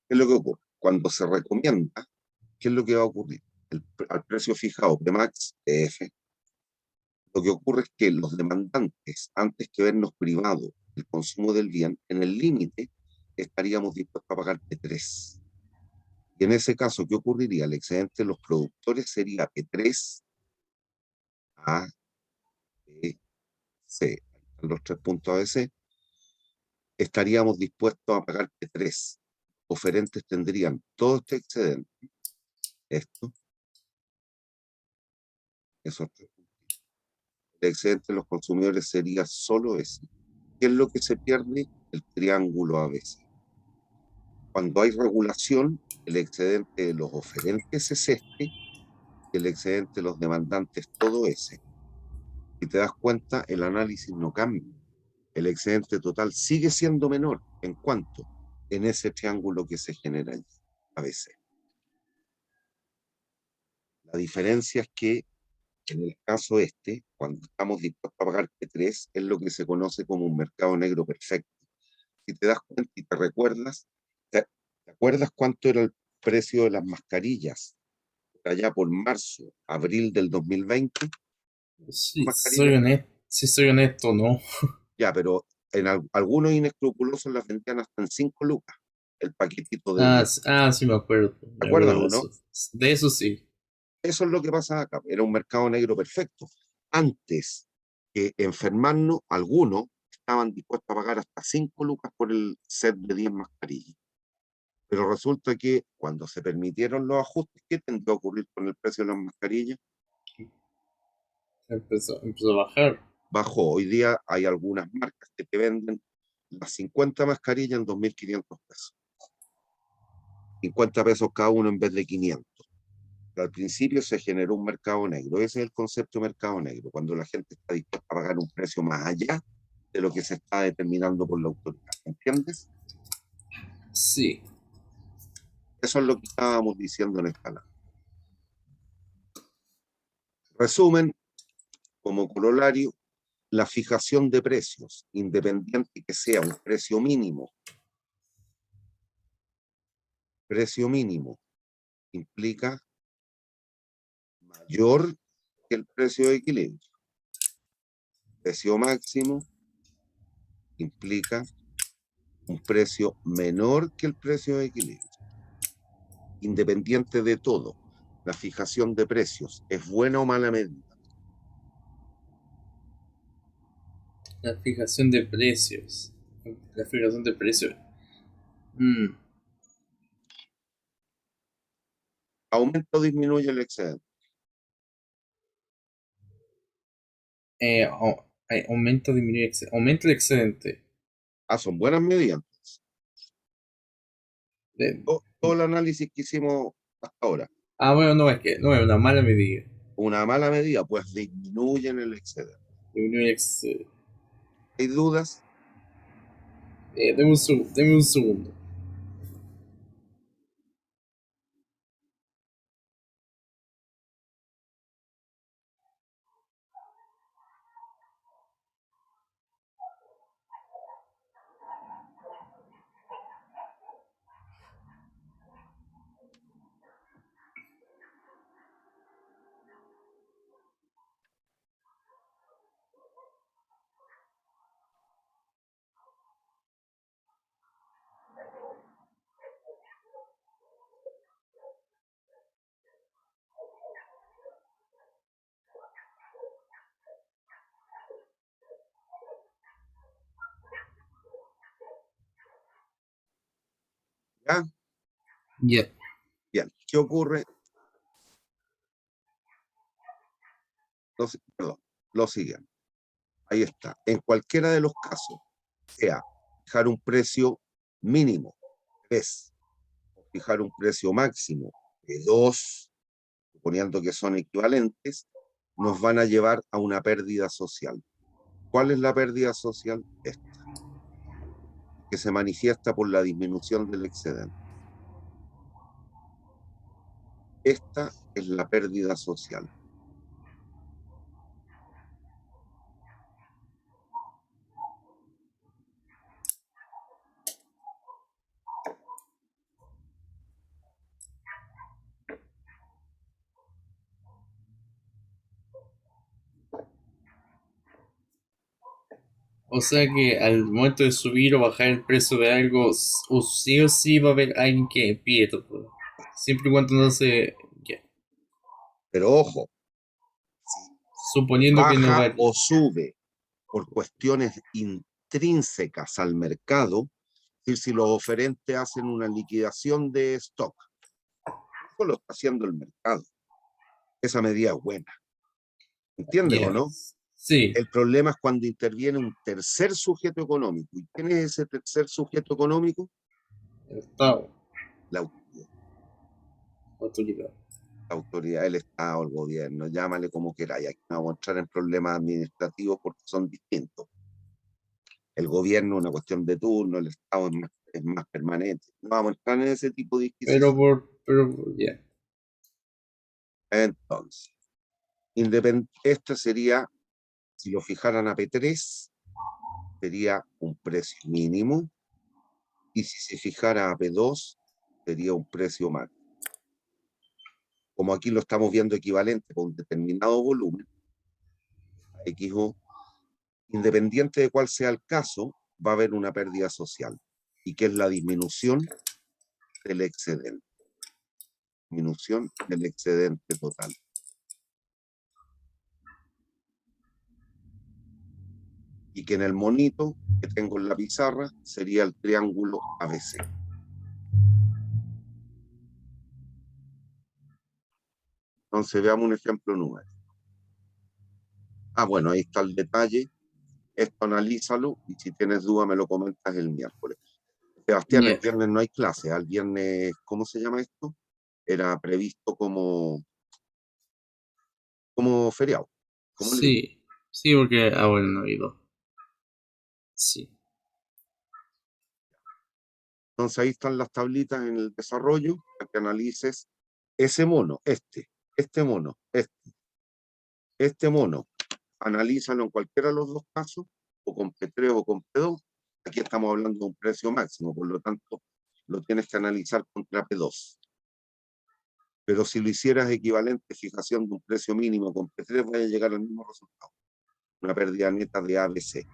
¿Qué es lo que ocurre? Cuando se recomienda, ¿qué es lo que va a ocurrir? Al precio fijado Pmax PF, lo que ocurre es que los demandantes, antes que vernos privados el consumo del bien, en el límite estaríamos dispuestos a pagar P3. Y en ese caso, ¿qué ocurriría? El excedente de los productores sería P3 A, B, C. Ahí están los 3 puntos ABC. Estaríamos dispuestos a pagar P3. Oferentes tendrían todo este excedente, esto, esos 3 puntos. El excedente de los consumidores sería solo ese. ¿Qué es lo que se pierde? El triángulo ABC. Cuando hay regulación, el excedente de los oferentes es este, y el excedente de los demandantes todo ese. Si te das cuenta, el análisis no cambia. El excedente total sigue siendo menor. ¿En cuánto? En ese triángulo que se genera allí, a veces. La diferencia es que en el caso este, cuando estamos dispuestos a pagar P3, es lo que se conoce como un mercado negro perfecto. Si te das cuenta y te recuerdas, ¿te acuerdas cuánto era el precio de las mascarillas allá por marzo, abril del 2020? Sí, Mascarillas, si soy honesto, no. ya, pero en algunos inescrupulosos las vendían hasta en 5 lucas, el paquetito de Ah, 10. sí ¿Te me acuerdo acuerdas de o eso. no? De eso sí. Eso es lo que pasa acá. Era un mercado negro perfecto. Antes que enfermarnos, algunos estaban dispuestos a pagar hasta 5 lucas por el set de 10 mascarillas. Pero resulta que cuando se permitieron los ajustes, ¿qué tendría que ocurrir con el precio de las mascarillas? Empezó a bajar. Bajó. Hoy día hay algunas marcas que te venden las 50 mascarillas en 2.500 pesos. 50 pesos cada uno en vez de 500. Pero al principio se generó un mercado negro. Ese es el concepto de mercado negro, cuando la gente está dispuesta a pagar un precio más allá de lo que se está determinando por la autoridad. ¿Entiendes? Sí. Eso es lo que estábamos diciendo en esta nota. Resumen, como corolario, la fijación de precios, independiente que sea un precio mínimo implica mayor que el precio de equilibrio. Precio máximo implica un precio menor que el precio de equilibrio. Independiente de todo, la fijación de precios es buena o mala medida. La fijación de precios. La fijación de precios. Mm, Aumenta o disminuye el excedente. aumenta, disminuye, aumenta el excedente. Son buenas medidas. De- Todo el análisis que hicimos hasta ahora. bueno, no es que no es una mala medida. Una mala medida, pues disminuyen el excedente. Disminuye excedente. ¿Hay dudas? Deme un segundo. ¿Ya? Ya. Yeah. Bien. ¿Qué ocurre? Perdón, lo siguiente. Ahí está. En cualquiera de los casos, sea fijar un precio mínimo, 3, o fijar un precio máximo de 2, suponiendo que son equivalentes, nos van a llevar a una pérdida social. ¿Cuál es la pérdida social? Esta, que se manifiesta por la disminución del excedente. Esta es la pérdida social. O sea que al momento de subir o bajar el precio de algo, o sí va a haber alguien que pierda. Siempre y cuando no se. Ya. Pero ojo, si Suponiendo que no baja varía. o sube por cuestiones intrínsecas al mercado, es decir, si los oferentes hacen una liquidación de stock, eso lo está haciendo el mercado. Esa medida es buena. ¿Entiendes o Ya. no? Sí, El problema es cuando interviene un tercer sujeto económico. ¿Y quién es ese tercer sujeto económico? el Estado, La autoridad. autoridad. la autoridad, el Estado, el gobierno, llámale como queráis. Aquí no vamos a entrar en problemas administrativos porque son distintos. El gobierno es una cuestión de turno, el Estado es más permanente. No vamos a entrar en ese tipo de disquisición. Ya. Entonces, esto sería, si lo fijaran a P3, sería un precio mínimo, y si se fijara a P2, sería un precio máximo. Como aquí lo estamos viendo equivalente con un determinado volumen, XO, independiente de cuál sea el caso, va a haber una pérdida social, y que es la disminución del excedente. Disminución del excedente total. Y que en el monito que tengo en la pizarra sería el triángulo ABC. Entonces veamos un ejemplo numérico. Bueno, ahí está el detalle. Esto analízalo y si tienes duda me lo comentas el miércoles. Sebastián, el Ya. viernes no hay clase. El viernes, ¿cómo se llama esto? Era previsto como feriado, como libre. Sí. Sí, porque bueno, no he ido. Sí. Entonces ahí están las tablitas en el desarrollo para que analices ese mono, este mono, este mono. Analízalo en cualquiera de los dos casos, o con P3 o con P2. Aquí estamos hablando de un precio máximo, por lo tanto lo tienes que analizar contra P2. Pero si lo hicieras equivalente, fijación de un precio mínimo con P3, vaya a llegar al mismo resultado. Una pérdida neta de ABC.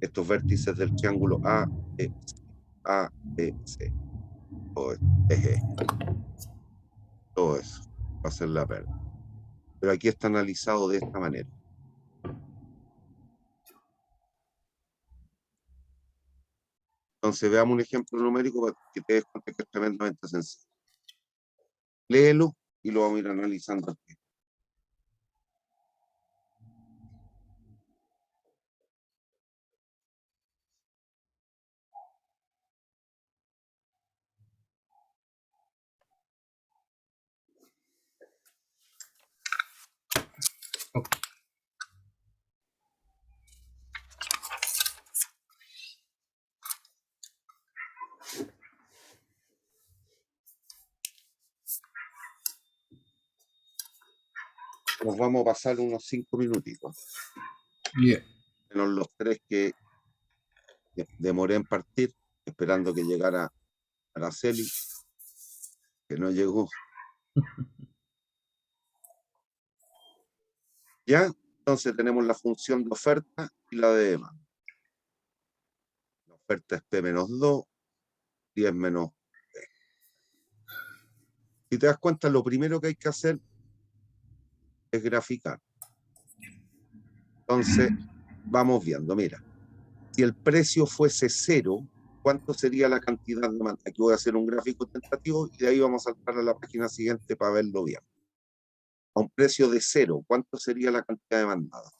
Estos vértices del triángulo ABC. Todo eso va a ser la pérdida. Pero aquí está analizado de esta manera. Entonces veamos un ejemplo numérico para que te des cuenta que es tremendamente sencillo. Léelo y lo vamos a ir analizando aquí. Ok. Nos vamos a pasar unos 5 minutitos. Ya. Menos los 3 que demoré en partir, esperando que llegara Araceli, que no llegó. ¿Ya? Entonces tenemos la función de oferta y la de demanda. La oferta es P menos 2, 10 menos P. Si te das cuenta, lo primero que hay que hacer es graficar. Entonces, vamos viendo, mira, si el precio fuese 0, ¿cuánto sería la cantidad de demanda? Aquí voy a hacer un gráfico tentativo y de ahí vamos a saltar a la página siguiente para verlo bien. A un precio de 0, ¿cuánto sería la cantidad demandada?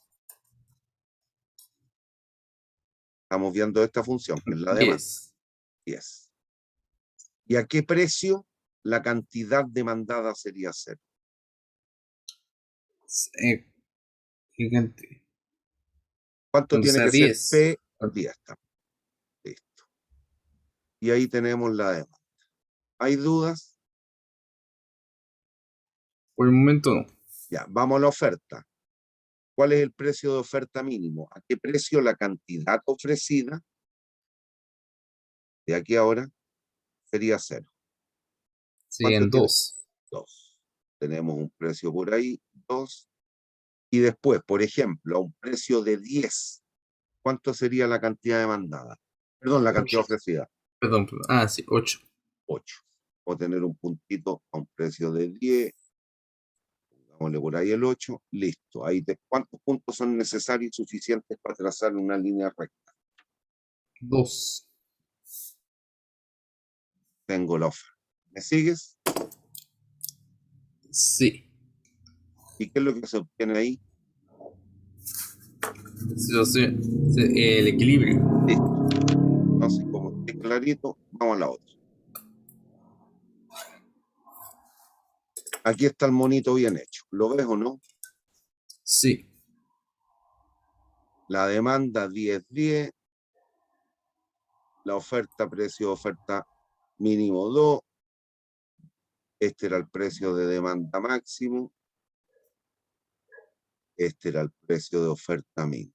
Estamos viendo esta función, que es la demanda. 10. 10. ¿Y a qué precio la cantidad demandada sería 0? Gigante. ¿Cuánto tiene Entonces a que ser 10. P? 10. Listo. Y ahí tenemos la demanda. ¿Hay dudas? Por el momento no. Ya, vamos a la oferta. ¿Cuál es el precio de oferta mínimo? ¿A qué precio la cantidad ofrecida de aquí a ahora sería 0? ¿Cuánto Serían tiene? 2. 2. Tenemos un precio por ahí, 2. Y después, por ejemplo, a un precio de 10, ¿cuánto sería la cantidad demandada? Perdón, la cantidad 8. ofrecida. Perdón. Ah, sí, 8. 8. O tener un puntito a un precio de 10, pongámosle por ahí el 8, listo. Ahí ¿cuántos puntos son necesarios y suficientes para trazar una línea recta? 2. Tengo la oferta. ¿Me sigues? Sí. ¿Y qué es lo que se obtiene ahí? Situación. El equilibrio. Listo. Entonces, como estoy clarito, vamos a la otra. Aquí está el monito bien hecho. ¿Lo ves o no? Sí. La demanda 10-10, la oferta, precio de oferta mínimo 2. Este era el precio de demanda máximo. Este era el precio de oferta mínimo.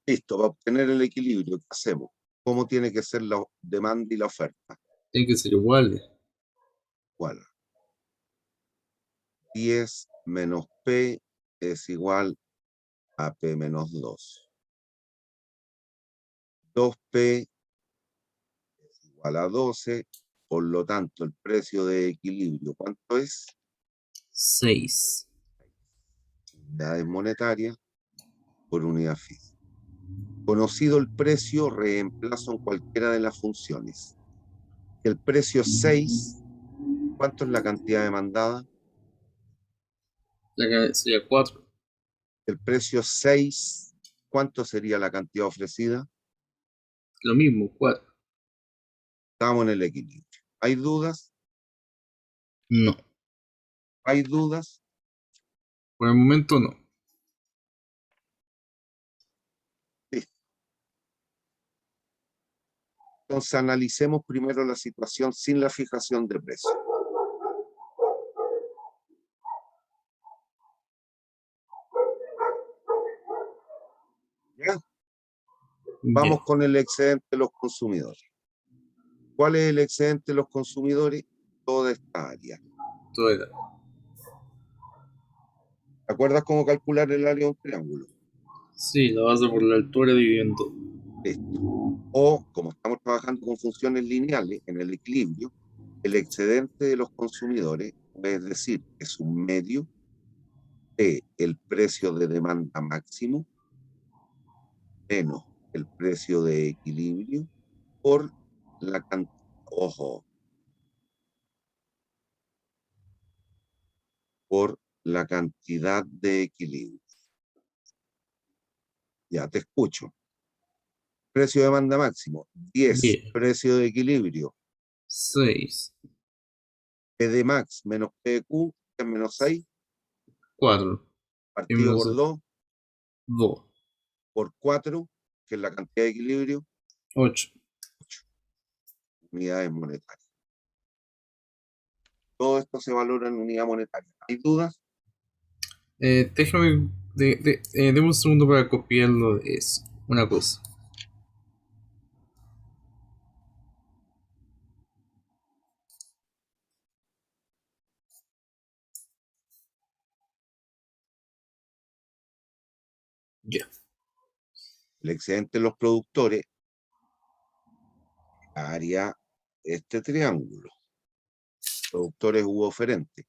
Listo, para obtener el equilibrio, ¿qué hacemos? ¿Cómo tiene que ser la demanda y la oferta? Tiene que ser igual. ¿Cuál? 10 menos P es igual a P menos 2. 2P es igual a 12. Por lo tanto, el precio de equilibrio, ¿cuánto es? 6. Unidades monetarias por unidad física. Conocido el precio, reemplazo en cualquiera de las funciones. El precio 6, ¿cuánto es la cantidad demandada? La que sería 4. El precio 6, ¿cuánto sería la cantidad ofrecida? Lo mismo, 4. Estamos en el equilibrio. ¿Hay dudas? No. ¿Hay dudas? Por el momento no. Listo. Entonces analicemos primero la situación sin la fijación de precio. ¿Ya? Ya. Vamos con el excedente de los consumidores. ¿Cuál es el excedente de los consumidores? Toda esta área. Todo era. ¿Te acuerdas cómo calcular el área de un triángulo? Sí, la base por la altura dividiendo. Listo. O, como estamos trabajando con funciones lineales en el equilibrio, el excedente de los consumidores, es decir, es un medio de el precio de demanda máximo menos el precio de equilibrio por la cantidad, ojo, por la cantidad de equilibrio. Ya te escucho. Precio de demanda máximo, 10. 10. Precio de equilibrio, 6. P de max menos P de Q, es menos 6, 4. Y partido menos por 2, 2. por 4, que es la cantidad de equilibrio, 8. 8 unidades monetarias. Todo esto se valora en unidad monetaria. ¿Hay dudas? Déjame. Deme un segundo para copiarlo de eso. Una cosa. Ya. El excedente de los productores haría este triángulo. Productores u oferentes.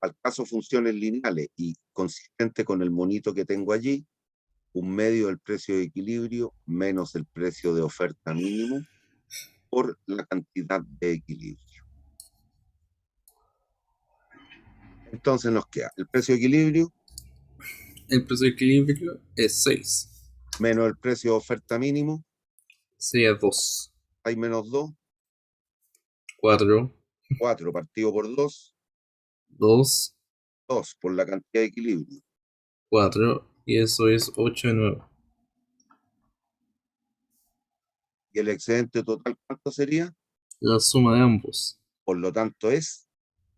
Al caso funciones lineales y consistente con el monito que tengo allí, un medio del precio de equilibrio menos el precio de oferta mínimo por la cantidad de equilibrio. Entonces nos queda el precio de equilibrio El precio de equilibrio es 6. menos el precio de oferta mínimo, Sería 2. hay menos 2, 4. 4 partido por 2, 2. 2 por la cantidad de equilibrio. 4. Y eso es 8 de nuevo. Y el excedente total, ¿cuánto sería? La suma de ambos. Por lo tanto es,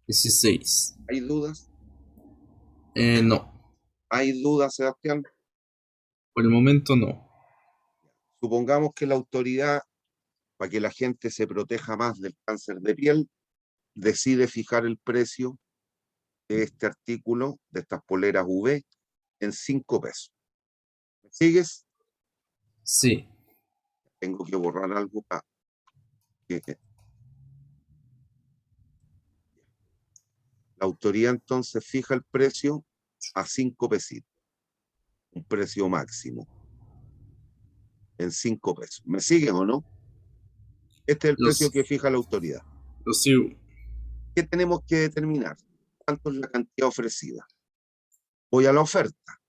16. ¿hay dudas? No. ¿Hay dudas, Sebastián? Por el momento no. Supongamos que la autoridad, para que la gente se proteja más del cáncer de piel, decide fijar el precio de este artículo, de estas poleras UV, en 5 pesos. ¿Me sigues? Sí. Tengo que borrar algo para que la autoridad entonces fija el precio a 5 pesitos, un precio máximo, en 5 pesos. ¿Me siguen o no? Este es el precio Los, que fija la autoridad. los sigo. ¿Qué tenemos que determinar? ¿Cuánto es la cantidad ofrecida? Voy a la oferta.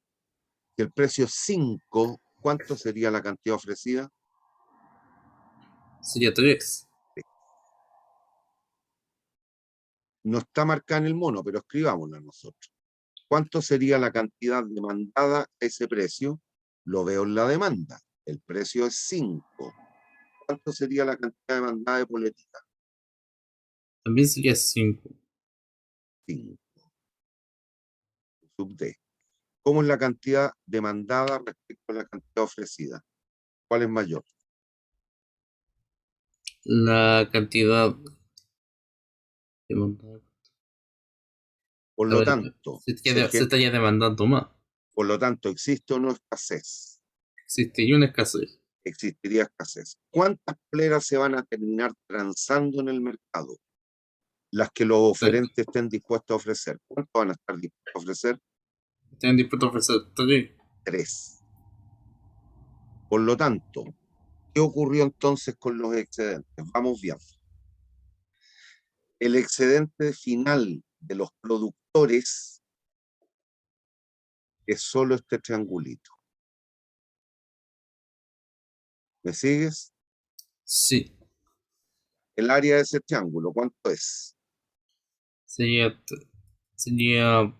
Si el precio es 5, ¿cuánto sería la cantidad ofrecida? Sería 3. No está marcada en el mono, pero escribámosla nosotros. ¿Cuánto sería la cantidad demandada a ese precio? Lo veo en la demanda. El precio es 5. ¿Cuánto sería la cantidad demandada de poletita? También sería 5. 5. Sub D. ¿Cómo es la cantidad demandada respecto a la cantidad ofrecida? ¿Cuál es mayor? La cantidad demandada. Por A lo ver, tanto, se estaría demandando más. por lo tanto, ¿existe o no escasez? Existiría una escasez. Existiría escasez. ¿Cuántas poleras se van a terminar transando en el mercado? Las que los Tres. oferentes estén dispuestos a ofrecer. ¿Cuánto van a estar dispuestos a ofrecer? Están dispuestos a ofrecer 3. 3. Por lo tanto, ¿qué ocurrió entonces con los excedentes? Vamos viendo. El excedente final de los productores es solo este triangulito. ¿Me sigues? Sí. El área de ese triángulo, ¿cuánto es? Sería, sería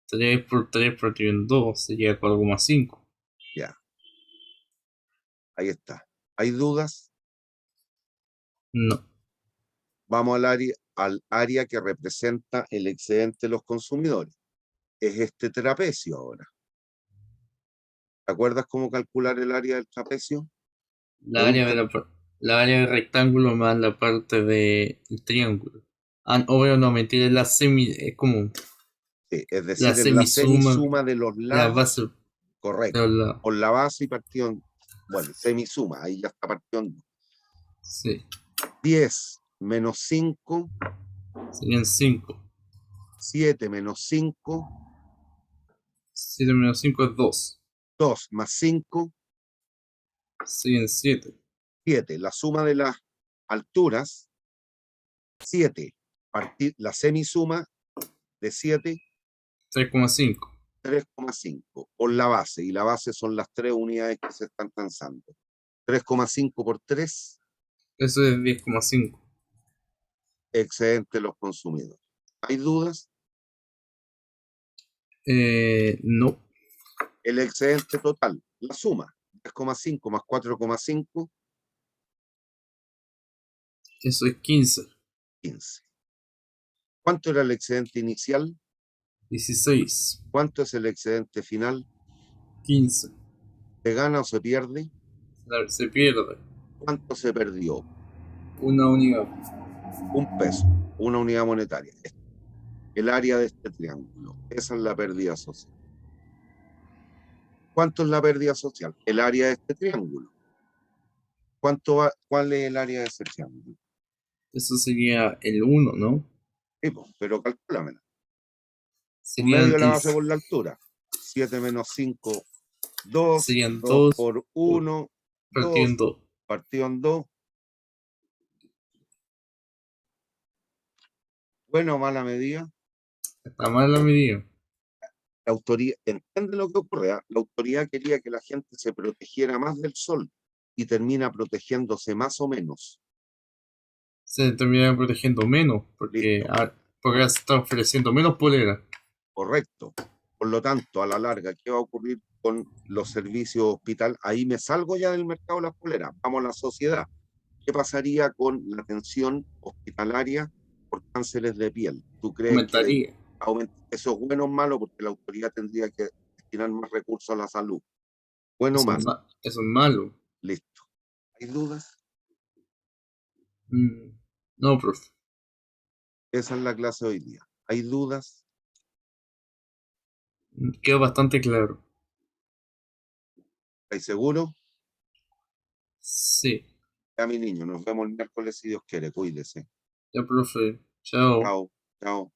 3 por 3 partido en 2. Sería 4,5. Ya, ahí está. ¿Hay dudas? No. Vamos al área que representa el excedente de los consumidores. Es este trapecio ahora. ¿Te acuerdas cómo calcular el área del trapecio? Es La un, área de la área del rectángulo más la parte del triángulo. Ah, o bueno, no, mentira, es la semi, es como sí, es la decir, es la semisuma, semisuma de los la lados, base de correcto, los lados. por la base y partido bueno, semisuma, ahí ya está partido en Sí, 10 menos 5, serían 5. 7 menos 5, 7 menos 5 es 2. 2 más 5, Serían 7. 7. La suma de las alturas, 7. La semisuma de 7, 3,5. 3,5 por la base, y la base son las 3 unidades que se están transando. 3,5 por 3, Eso es 10,5. excedente de los consumidores. ¿Hay dudas? No. El excedente total, la suma, 10,5 más 4,5, Eso es 15. 15. ¿Cuánto era el excedente inicial? 16. ¿Cuánto es el excedente final? 15. ¿Se gana o se pierde? Se pierde ¿Cuánto se perdió? una unidad. 1 peso, una unidad monetaria. El área de este triángulo. Esa es la pérdida social. ¿Cuánto es la pérdida social? El área de este triángulo. ¿Cuál es el área de ese triángulo? Eso sería el 1, ¿no? Sí, pero calcúlamela. Un Serían medio la base por la altura. 7 menos 5, 2. serían 2 2 por 1, partido en 2. 2. Partido en 2. Buena o mala medida. Está mal la medida. La autoridad, entiende lo que ocurre, ¿eh? La autoridad quería que la gente se protegiera más del sol y termina protegiéndose más o menos. Se termina protegiendo menos Listo, porque se está ofreciendo menos polera. correcto. Por lo tanto, a la larga, ¿qué va a ocurrir con los servicios hospital? Ahí me salgo ya del mercado de las poleras. Vamos a la sociedad. ¿Qué pasaría con la atención hospitalaria por cánceres de piel? ¿Tú crees que Aumentaría. eso es bueno o malo? Porque la autoridad tendría que destinar más recursos a la salud. Bueno o malo. Eso es malo. Listo. ¿Hay dudas? Mm, no, profe. Esa es la clase de hoy día. ¿Hay dudas? Quedó bastante claro. ¿Estáis seguros? Sí. Ya, mi niño, nos vemos el miércoles si Dios quiere. Cuídese. Ya, profe. Chao. Chao, chao.